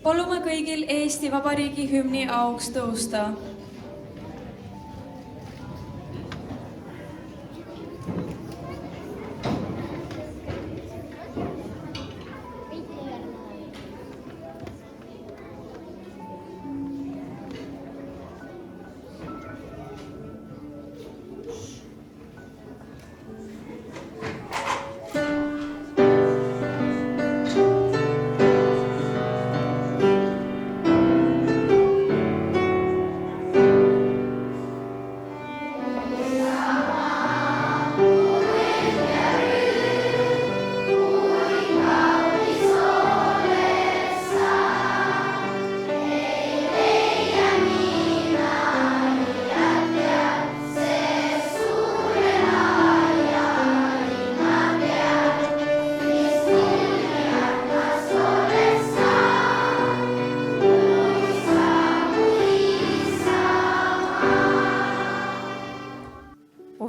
Palume kõigil Eesti Vabariigi hümni auks tõusta.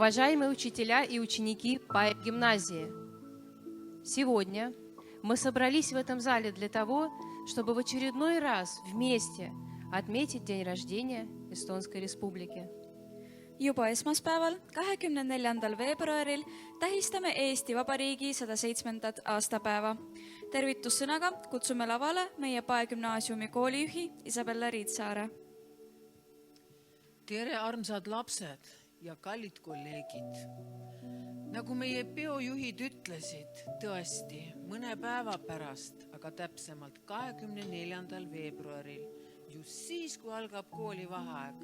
Уважаемые учителя и ученики гимназии, сегодня мы собрались в этом зале для того, чтобы в очередной раз вместе отметить день рождения Эстонской Республики. Juba esmaspäeval, 24. veebruaril tähistame Eesti Vabariigi 107. aastapäeva. Tervitussõnaga kutsume lavale meie Paegümnaasiumi koolijuhi Isabella Riitsaare. Tere, armsad lapsed ja kallid kolleegid. Nagu meie peojuhid ütlesid, tõesti, mõne päeva pärast, aga täpsemalt 24. veebruaril, just siis, kui algab koolivaheaeg,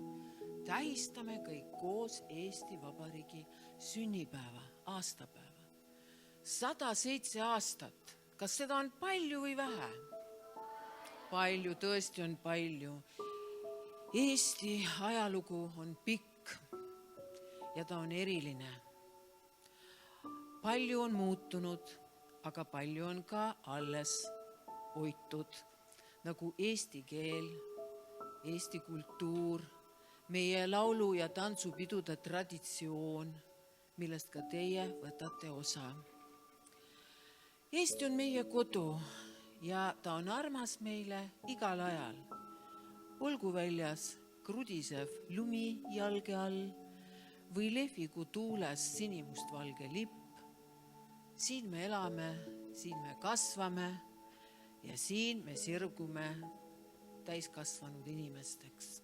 tähistame kõik koos Eesti Vabariigi sünnipäeva, aastapäeva. 107 aastat. Kas seda on palju või vähe? Palju, tõesti on palju. Eesti ajalugu on pikk ja ta on eriline. Palju on muutunud, aga palju on ka alles hoitud, nagu eesti keel, eesti kultuur, meie laulu- ja tantsupidude traditsioon, millest ka teie võtate osa. Eesti on meie kodu ja ta on armas meile igal ajal. Olgu väljas krudisev lumi jalge all või lehvigu tuules sinimustvalge lipp. Siin me elame, siin me kasvame ja siin me sirgume täiskasvanud inimesteks.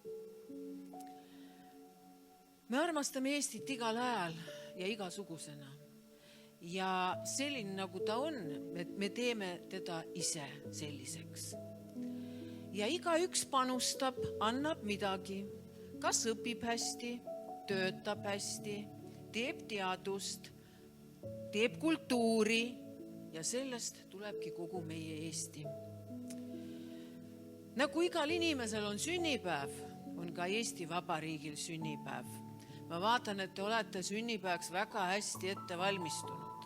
Me armastame Eestit igal ajal ja igasugusena. Ja selline nagu ta on, me teeme teda ise selliseks. Ja igaüks panustab, annab midagi, kas õpib hästi, töötab hästi, teeb teadust, teeb kultuuri ja sellest tulebki kogu meie Eesti. Nagu igal inimesel on sünnipäev, on ka Eesti Vabariigil sünnipäev. Ma vaatan, et te olete sünnipäevaks väga hästi ette valmistunud.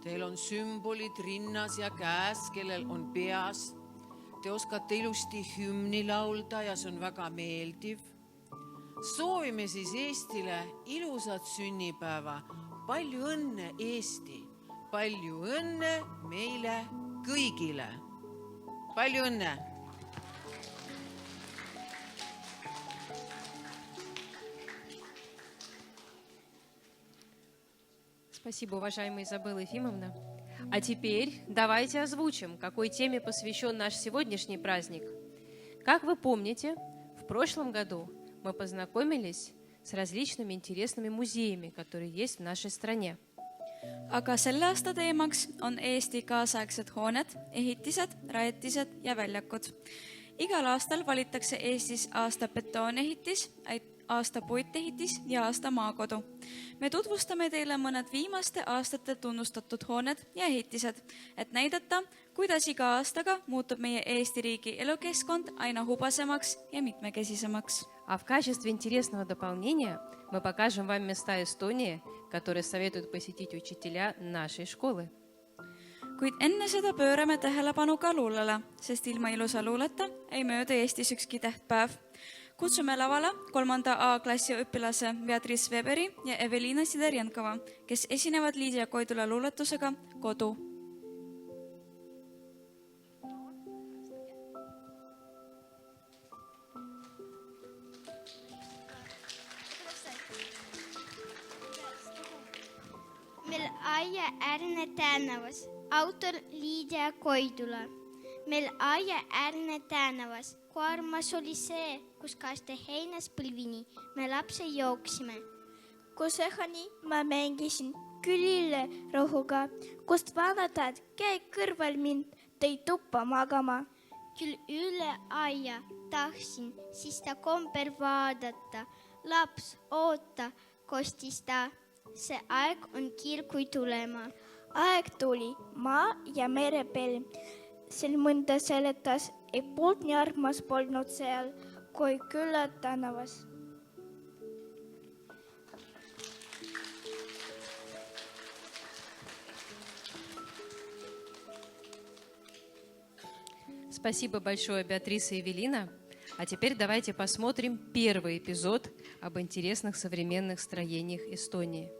Teil on sümbolid rinnas ja käes, kellel on peas. Te oskate ilusti hümni laulda ja see on väga meeldiv. Soovime siis Eestile ilusat sünnipäeva. Palju õnne, Eesti! Palju õnne meile kõigile! Palju õnne! Спасибо, уважаемая Изабелла Ефимовна. А теперь давайте озвучим, какой теме посвящен наш сегодняшний праздник. Как вы помните, в прошлом году мы познакомились с различными интересными музеями, которые есть в нашей стране. Aga selle aasta teemaks on Eesti kaasaegsed hooned, ehitised, rajatised ja väljakud. Igal aastal valitakse Eestis aasta betoonehitis, aasta puitehitis ja aasta maakodu. Me tutvustame teile mõned viimaste aastate tunnustatud hooned ja ehitised, et näidata, kuidas iga aastaga muutub meie Eesti riigi elukeskkond aina hubasemaks ja mitmekesisemaks. А в качестве интересного дополнения мы покажем вам места Эстонии, которые советуют посетить учителя нашей школы. Kuid enne seda pöörame tähelepanu ka luulele, sest ilma ilusa luuleta ei mööda Eestis ükski tähtpäev. Kutsume lavale 3. A-klassi õpilase Beatrice Weberi ja Evelina Siderjenkova, kes esinevad Liidia Koidula luuletusega Kodu. meil aiaäärne tänavas, autor Liidia Koidula. Meil aiaäärne tänavas, koormas oli see, kus kaste heinas põlvini me lapse jooksime. Kus õhani ma mängisin külile rohuga, kust vanatad käi kõrval mind, tõi tuppa magama. Küll üle aia tahtsin, siis ta komber vaadata. Laps, oota, kostis ta. See aeg on kiirkui tulema. Aeg tuli, maa ja merepell. Sel mõnda seletas, et poolt nii armas polnud seal, kui külla tänavas. Спасибо большое, Беатриса и Эвелина. А теперь давайте посмотрим первый эпизод об интересных современных строениях Эстонии.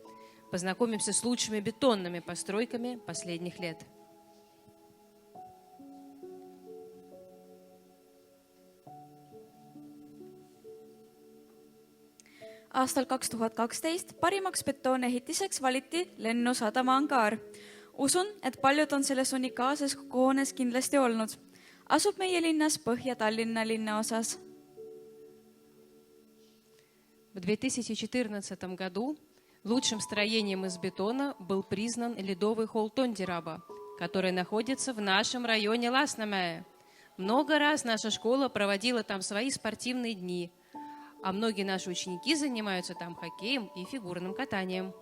Познакомимся с лучшими бетонными постройками последних лет. Aastal 2012 parimaks betoonehitiseks valiti Lennusadama angaar. Usun, et paljud on selles unikaalses hoones kindlasti olnud. Asub meie linnas Põhja-Tallinna linnaosas. В 2014 году лучшим строением из бетона был признан ледовый холл Тондираба, который находится в нашем районе Ласнамая. Много раз наша школа проводила там свои спортивные дни, а многие наши ученики занимаются там хоккеем и фигурным катанием.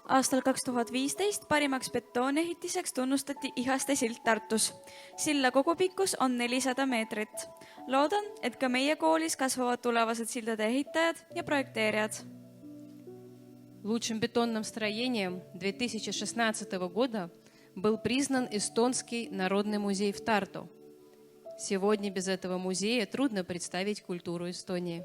Aastal 2015 parimaks betoonehitiseks tunnustati Ihaste sild Tartus. Silla kogupikkus on 400 meetrit. Loodan, et ka meie koolis kasvavad tulevased sildade ehitajad ja projekteerijad. Лучшим бетонным строением 2016 года был признан Эстонский народный музей в Тарту. Сегодня без этого музея трудно представить культуру Эстонии.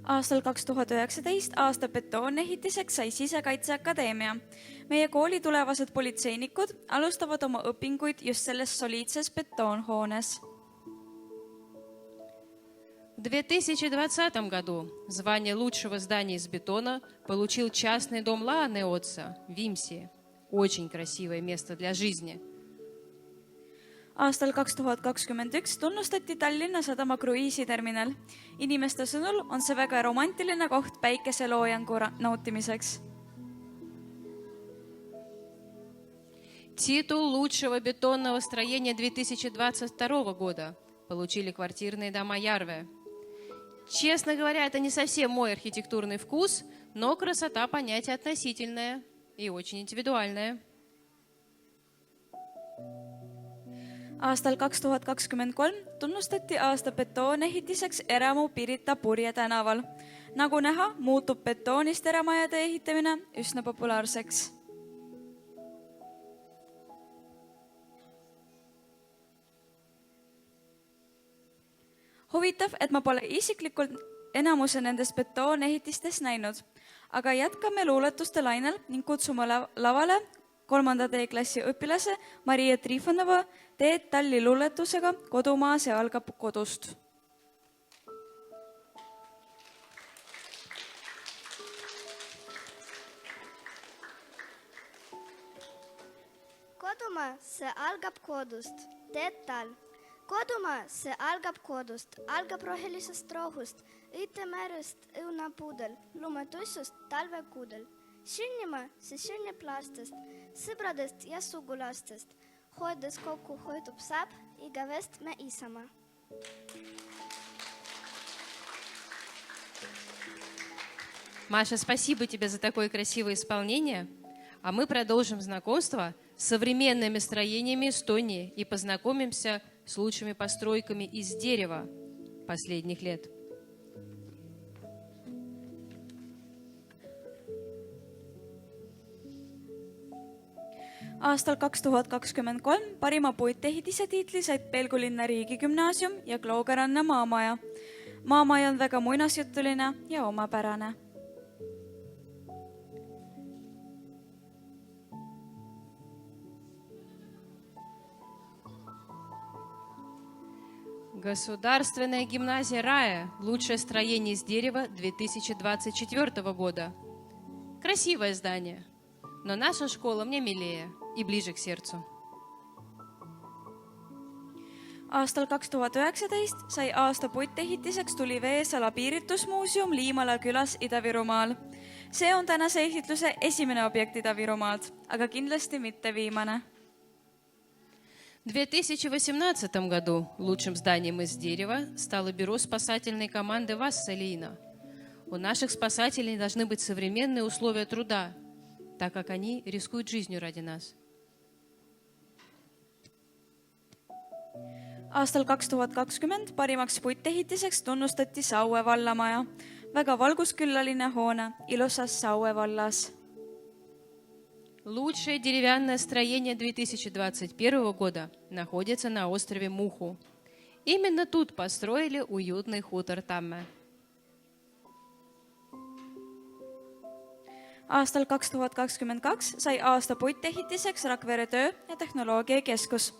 Aastal 2019 aasta betoonehitiseks sai Sisekaitseakadeemia. Meie kooli tulevased politseinikud alustavad oma õpinguid just selles soliidses betoonhoones. В 2020 году звание лучшего здания из бетона получил частный дом Laaneotsa в Вимси. Очень красивое место для жизни. Aastal 2021 tunnustati Tallinna Sadama kruiisiterminal. Inimeste sõnul on see väga romantiline koht päikeseloojangu nautimiseks. Титул лучшего бетонного строения 2022 года получили квартирные дома Ярве. Честно говоря, это не совсем мой архитектурный вкус, но красота понятие относительное и очень индивидуальное. Aastal 2023 tunnustati aasta betoonehitiseks eramu Pirita Purje tänaval. Nagu näha, muutub betoonist eramajade ehitamine üsna populaarseks. Huvitav, et ma pole isiklikult enamuse nendest betoonehitistest näinud, aga jätkame luuletuste lainel ning kutsume lavale 3. D-klassi õpilase Maria Trifonova Teed Talli luuletusega Kodumaa, see algab kodust. Kodumaa, see algab kodust. Teed Tall. Kodumaa, see algab kodust, algab rohelisest rohust, õitemärust õunapuudel, lumetussust talvekuudel. Sünnima, see sünnib lastest, sõbradest ja sugulastest. Hoides kokku hoitub saab igavest me isamaa. Маша, спасибо тебе за такое красивое исполнение. А мы продолжим знакомство с современными строениями Эстонии и познакомимся с лучшими постройками из дерева последних лет. Aastal 2023 parima puitehitise tiitli said Pelgulinna riigigümnaasium ja Kloogaranna maamaja. Maamaja on väga muinasjutuline ja omapärane. Государственная гимназия «Рая» – лучшее строение из дерева 2024 года. Красивое здание, но наша школа мне милее и ближе к сердцу. Aastal 2019 sai aasta puitehitiseks Tuliveesala piiritusmuuseum Liimala külas Ida-Virumaal. See on tänase esitluse esimene objekt Ida-Virumaalt, aga kindlasti mitte viimane. В 2018 году лучшим зданием из дерева стало бюро спасательной команды Вассалина. У наших спасателей должны быть современные условия труда, так как они рискуют жизнью ради нас. Aastal 2020 parimaks puitehitiseks tunnustati Saue vallamaja. Väga valgusküllaline hoone ilusas Saue vallas. Лучшее деревянное строение 2021 года находится на острове Муху. Именно тут построили уютный хутор Tamme. Aastal 2022 sai aasta puitehitiseks Rakvere töö- ja tehnoloogiakeskus.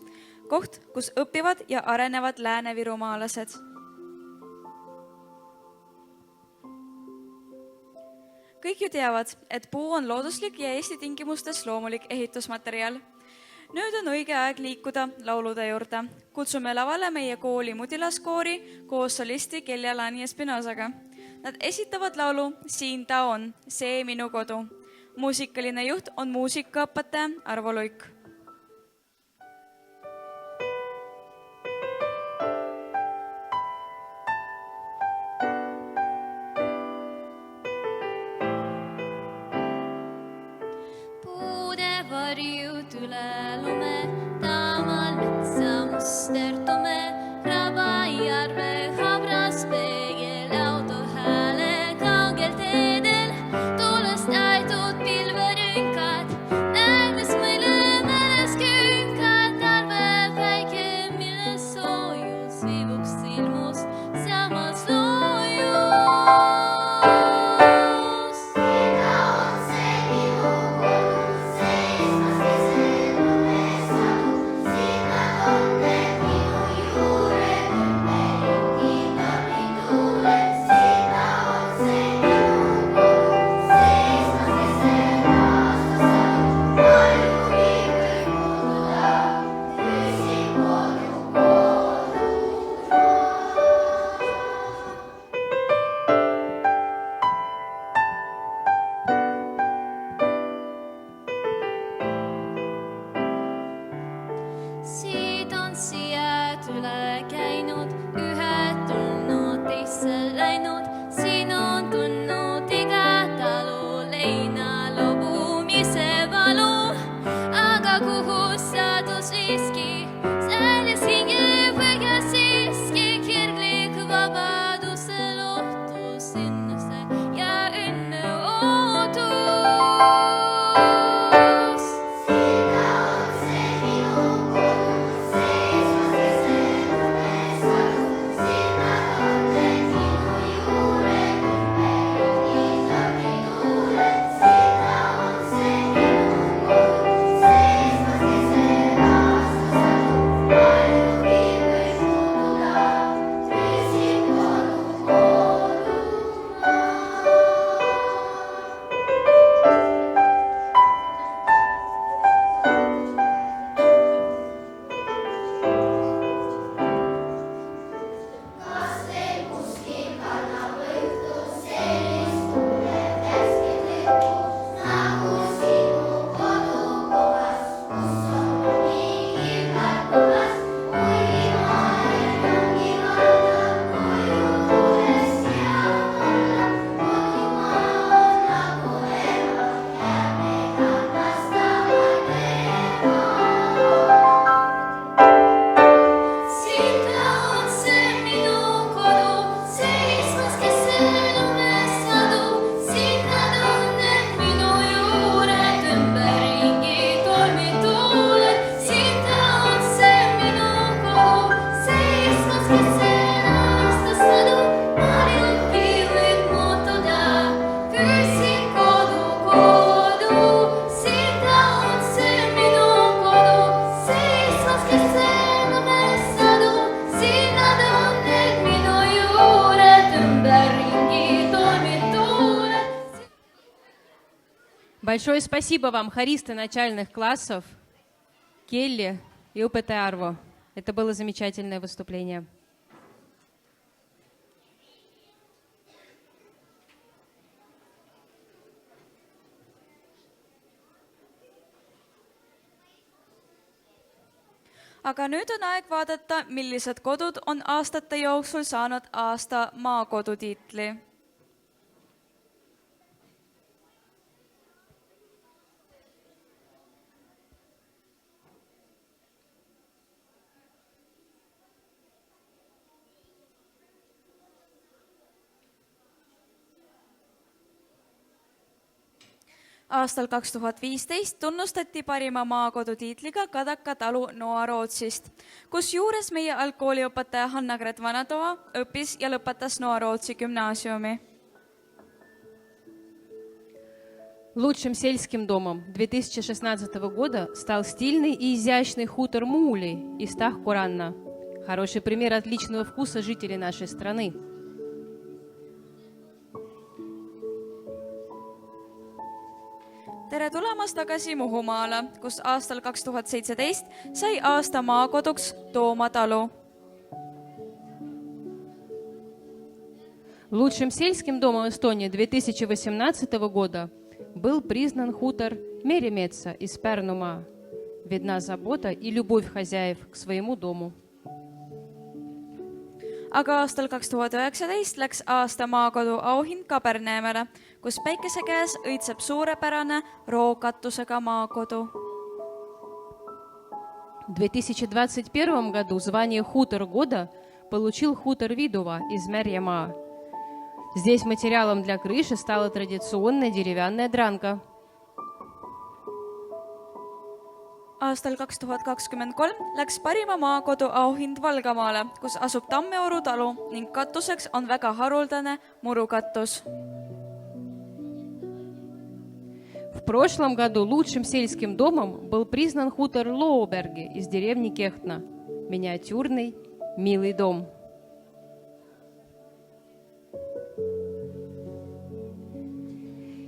Koht, kus õpivad ja arenevad lääne-virumaalased. Kõik ju teavad, et puu on looduslik ja Eesti tingimustes loomulik ehitusmaterial. Nüüd on õige aeg liikuda laulude juurde. Kutsume lavale meie kooli mudilaskoori koos solisti Kelja-Lani Espinosaga. Nad esitavad laulu Siin ta on, see minu kodu. Muusikaline juht on muusikaõpetaja Arvo Luik. Varjud üle lume, taamal metsa muster tume, Rabajärve habras peegel auto hääle kaugel teedel, tuulest aitud pilverünkad, näemes mõile mäles künkad, talvepäike, mille soojus viibuks ilmus, samas loojus. Siit on siia üle käinud, ühed tulnud, teisel läinud, siin on tulnud iga talu leina lobumise valu, aga kuhu saadus viski, säilis hinge põge siiski kirglik vabaduse lootus, ennuse ja õnne ootus. Sinna on see minu kodu, seisma keset lume sadu, sinna on see minu juur. Большое спасибо вам, хористы начальных классов, Келли и УПТ Арво. Это было замечательное выступление. Aga nüüd on aeg vaadata, millised kodud on aastate jooksul saanud aasta maakodu tiitli. Aastal 2015 tunnustati parima maakodu tiitliga Kadaka talu Noa-Rootsist, kus juures meie algkooliõpetaja Hanna-Gret Vanatova õppis ja lõpetas Noa-Rootsi gümnaasiumi. Лучшим сельским домом 2016 года стал стильный и изящный хутор Муули из Тахкуранна. Хороший пример отличного вкуса жителей нашей страны. Tere tulemast tagasi Muhumaale, kus aastal 2017 sai aasta maakoduks Tooma talu. Лучшим сельским домом Эстонии 2018 года был признан хутор Меремеца из Пärnumaa. Видна забота и любовь хозяев к своему дому. Aga aastal 2019 läks aasta maakodu auhind Kaberneemele, kus päikese käes õitseb suurepärane rookatusega maakodu. В 2021 году звание «Хутор года» получил хутор Видува из Мärjamaa. Здесь материалом для крыши стала традиционная деревянная дранка. Aastal 2023 läks parima maakodu auhind Valgamaale, kus asub Tammeoru talu ning katuseks on väga haruldane murukatus. В прошлом году лучшим сельским домом был признан хутор Лоуберги из деревни Кехтна. Миниатюрный, милый дом.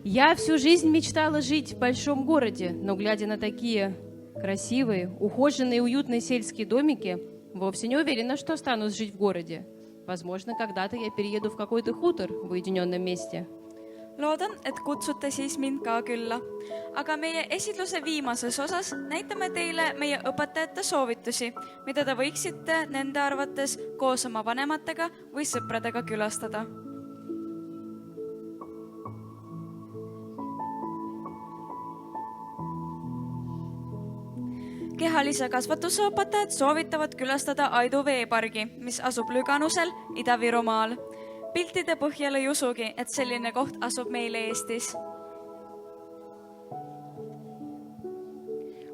Я всю жизнь мечтала жить в большом городе, но глядя на такие красивые, ухоженные, уютные сельские домики, вовсе не уверена, что останусь жить в городе. Возможно, когда-то я перееду в какой-то хутор в уединенном месте. Loodan, et kutsute siis mind ka külla. Aga meie esitluse viimases osas näitame teile meie õpetajate soovitusi, mida te võiksite nende arvates koos oma vanematega või sõpradega külastada. Kehalise kasvatuse õpetajad soovitavad külastada Aidu veepargi, mis asub Lüganusel Ida-Virumaal. Piltide põhjal ei usugi, et selline koht asub meil Eestis.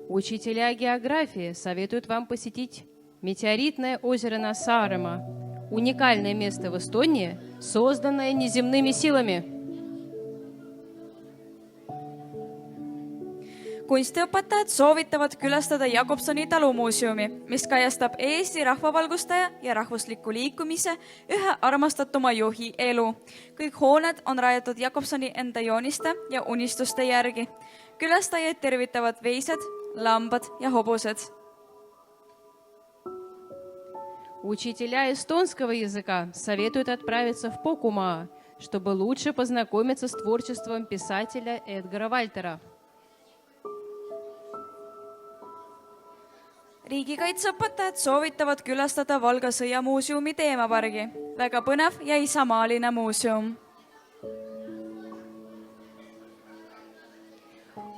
Учителя географии советуют вам посетить метеоритное озеро на Саареmaa. Уникальное место в Эстонии, созданное неземными силами. Kunstiõpetajad soovitavad külastada Jakobsoni talumuuseumi, mis kajastab Eesti rahvavalgustaja ja rahvusliku liikumise ühe armastatuma juhi elu. Kõik hooned on rajatud Jakobsoni enda jooniste ja unistuste järgi. Külastajaid tervitavad veised, lambad ja hobused. Учителя эстонского языка советуют отправиться в Покуmaa, чтобы лучше познакомиться с творчеством писателя Эдгара Вальтера. Riigikaitseõpetajad soovitavad külastada Valga sõjamuuseumi teemapargi. Väga põnev ja isamaaline muuseum.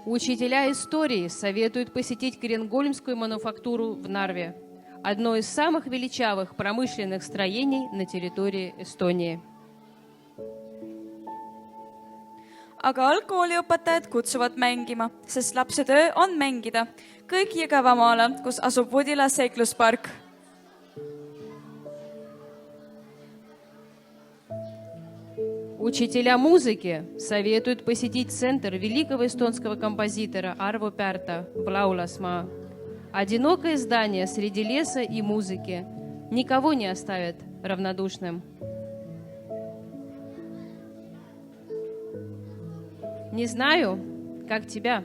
Учителя истории советуют посетить Кренгольмскую мануфактуру в Нарве, одно из самых величавых промышленных строений на территории Эстонии. Aga algkooliõpetajad kutsuvad mängima, sest lapse töö on mängida. Kõik Jõgevamaale, kus asub Vodila seikluspark. Учителя музыки советуют посетить центр великого эстонского композитора Arvo Pärta в Laulasmaa. Одинокое здание среди леса и музыки никого не оставит равнодушным. Не знаю, как тебя.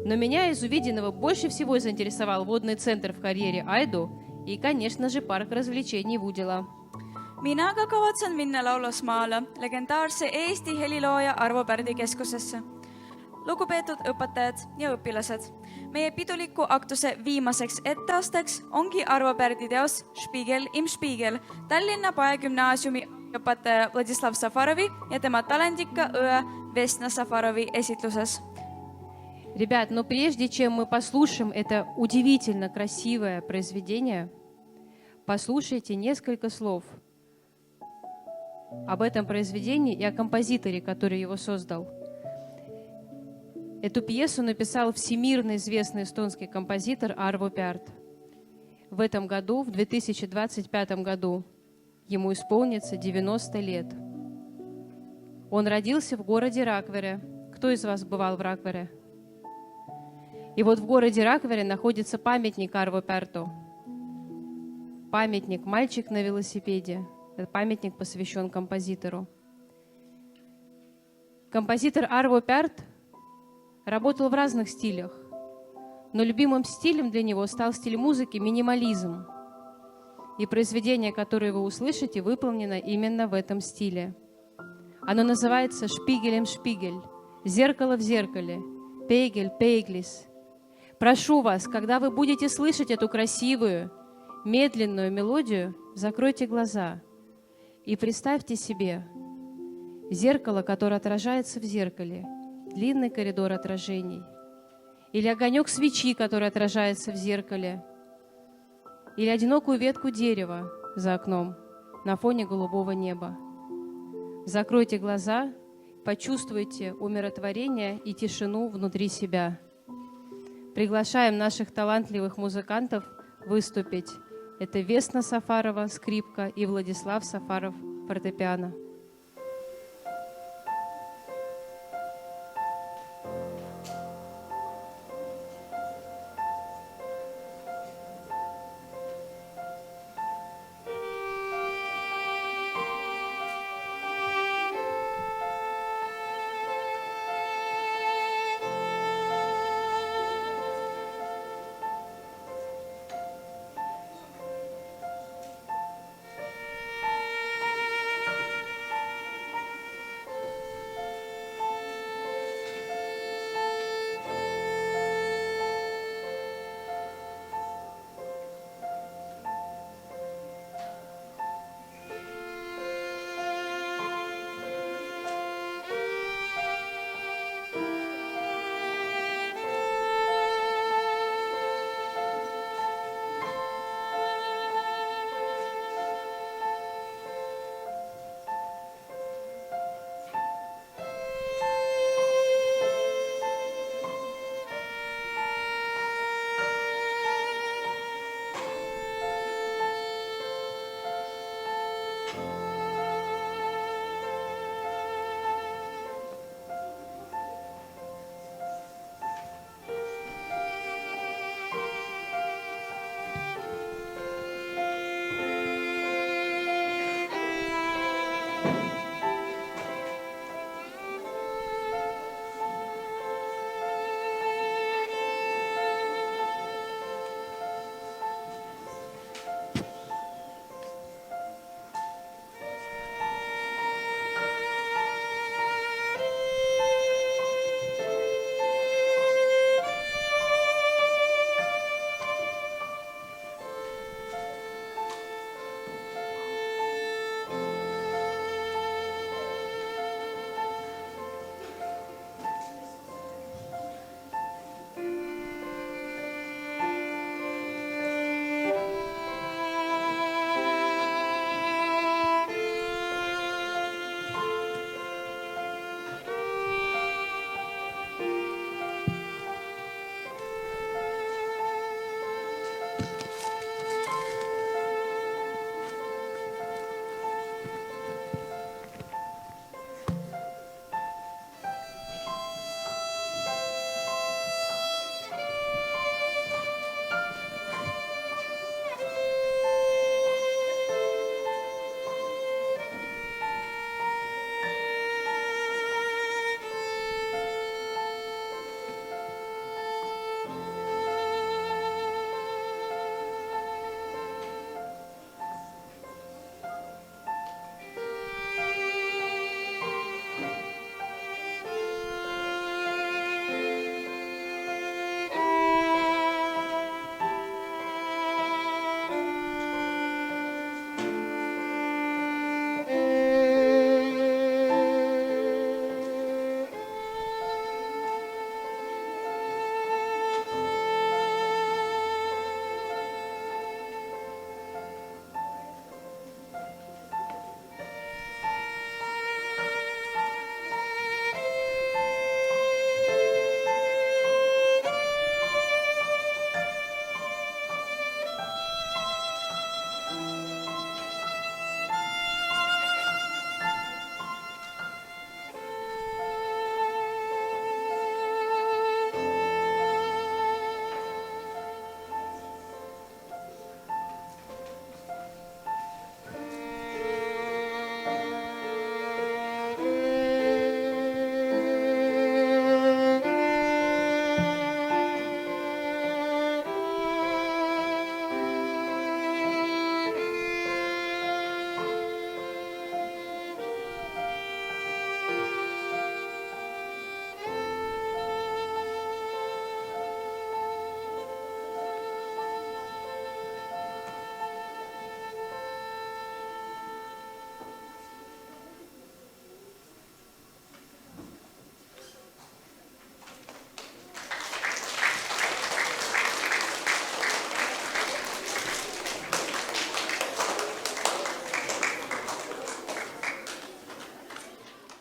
Но меня из увиденного больше всего заинтересовал водный центр в карьере Aidu и, конечно же, парк развлечений Vudila. mina aga kavatsen minna laulusmaale legendaarse Eesti helilooja Arvo Pärdi keskusesse. Lugupeetud õpetajad ja õpilased, meie piduliku aktuse viimaseks etteasteks ongi Arvo Pärdi teos Spiegel im Spiegel Tallinna Pae gümnaasiumi õpetaja Vladislav Safarovi ja tema talendika õe Vesna Safarovi esitluses. Ребят, но прежде чем мы послушаем это удивительно красивое произведение, послушайте несколько слов об этом произведении и о композиторе, который его создал. Эту пьесу написал всемирно известный эстонский композитор Arvo Pärt. В этом году, в 2025 году, ему исполнится 90 лет. Он родился в городе Rakvere. Кто из вас бывал в Rakvere? И вот в городе Rakvere находится памятник Arvo Pärtу. Памятник «Мальчик на велосипеде». Этот памятник посвящен композитору. Композитор Arvo Pärt работал в разных стилях, но любимым стилем для него стал стиль музыки минимализм. И произведение, которое вы услышите, выполнено именно в этом стиле. Оно называется «Шпигель им шпигель» – «Зеркало в зеркале», «Пейгель, пейглис». Прошу вас, когда вы будете слышать эту красивую, медленную мелодию, закройте глаза и представьте себе зеркало, которое отражается в зеркале, длинный коридор отражений, или огонек свечи, который отражается в зеркале, или одинокую ветку дерева за окном на фоне голубого неба. Закройте глаза, почувствуйте умиротворение и тишину внутри себя. Приглашаем наших талантливых музыкантов выступить. Это Весна Сафарова, скрипка, и Владислав Сафаров, фортепиано.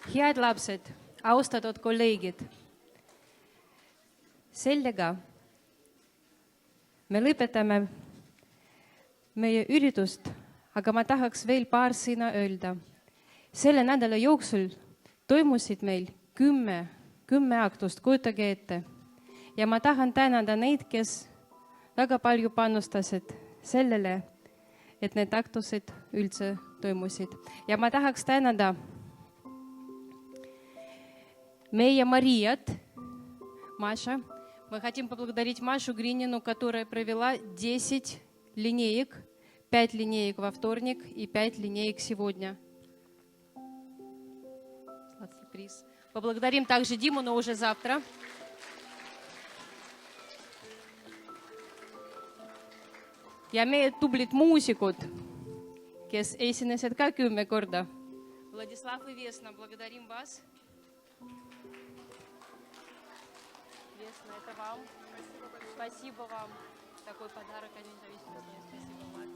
Head lapsed, austatud kolleegid. Sellega me lõpetame meie üritust, aga ma tahaks veel paar sõna öelda. Selle nädala jooksul toimusid meil 10 aktust, kujutage ette. Ja ma tahan tänada neid, kes väga palju panustasid sellele, et need aktused üldse toimusid. Ja ma tahaks tänada meie Марият, Маша. Мы хотим поблагодарить Машу Гринину, которая провела 10 линеек, 5 линеек во вторник и 5 линеек сегодня. Сладкий приз. Поблагодарим также Диму, но уже завтра. Ja meie tublid muusikud, kes esinesid ka 10 korda. Владислав и Весна, благодарим вас. Весна, это вам. Спасибо вам. Такой подарок о независимости. Спасибо вам.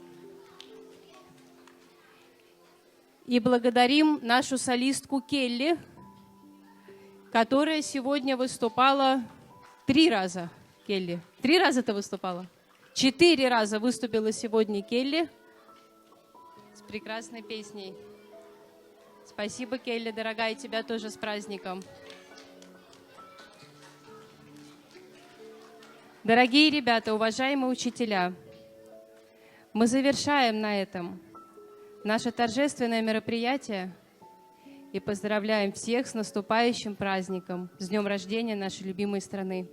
И благодарим нашу солистку Келли, которая сегодня выступала 3 раза. Келли, 3 раза ты выступала? 4 раза выступила сегодня Келли с прекрасной песней. Спасибо, Келли, дорогая, тебя тоже с праздником. Дорогие ребята, уважаемые учителя, мы завершаем на этом наше торжественное мероприятие и поздравляем всех с наступающим праздником, с днем рождения нашей любимой страны.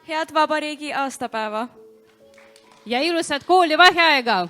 Head vabariigi aastapäeva! Ja ilusat koolivaheaega!